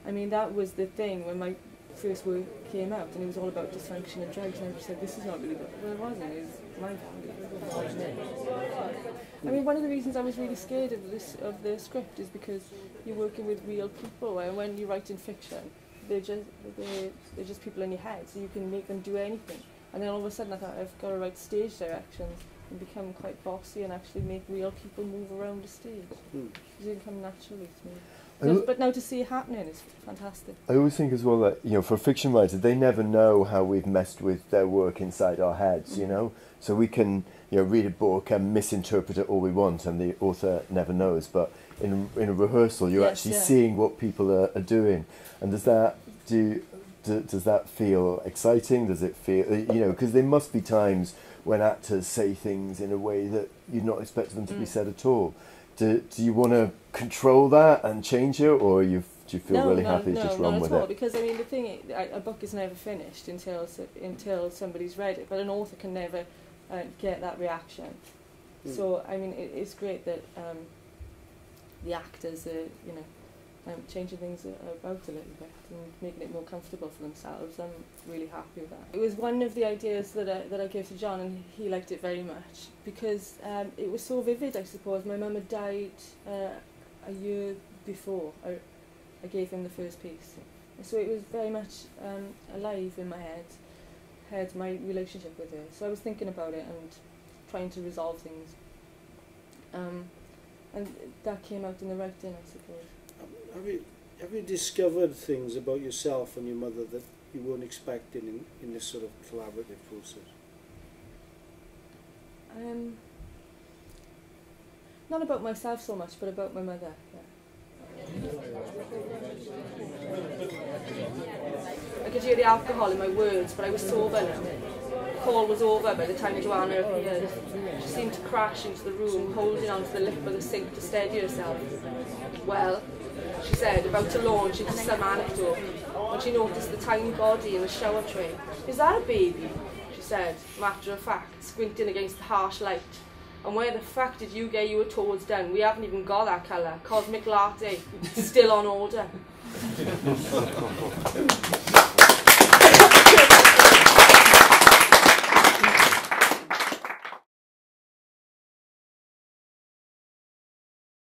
I mean, that was the thing when my first work came out, and it was all about dysfunction and drugs, and I just said, this is not really good. Well, it wasn't. It was my family. I mean, one of the reasons I was really scared of the script is because you're working with real people, and when you write in fiction, they're just people in your head, so you can make them do anything. And then all of a sudden I thought, I've got to write stage directions and become quite bossy and actually make real people move around the stage. It didn't come naturally to me. But now to see it happening is fantastic. I always think as well that, you know, for fiction writers, they never know how we've messed with their work inside our heads, you know. So we can, you know, read a book and misinterpret it all we want, and the author never knows. But in a rehearsal, you're actually seeing what people are doing. And does that feel exciting? Does it feel, you know, because there must be times when actors say things in a way that you'd not expect them to be said at all. Do you want to control that and change it, or do you feel really happy to just run with it? No, not at all, because I mean the thing is, a book is never finished until somebody's read it, but an author can never get that reaction. So I mean it's great that the actors are, you know, changing things about a little bit and making it more comfortable for themselves. I'm really happy with that. It was one of the ideas that I gave to John, and he liked it very much because it was so vivid, I suppose. My mum had died a year before I gave him the first piece. So it was very much alive in my head, my relationship with her. So I was thinking about it and trying to resolve things. And that came out in the writing, I suppose. Have you discovered things about yourself and your mother that you weren't expecting in this sort of collaborative process? Not about myself so much, but about my mother. Yeah. I could hear the alcohol in my words, but I was sober now. The call was over by the time Joanna appeared. She seemed to crash into the room, holding onto the lip of the sink to steady herself. Well, she said, about to launch into some anecdote, when she noticed the tiny body in the shower tray. Is that a baby? She said, matter of fact, squinting against the harsh light. And where the fuck did you get your toads done? We haven't even got that colour. Cosmic Latte, still on order.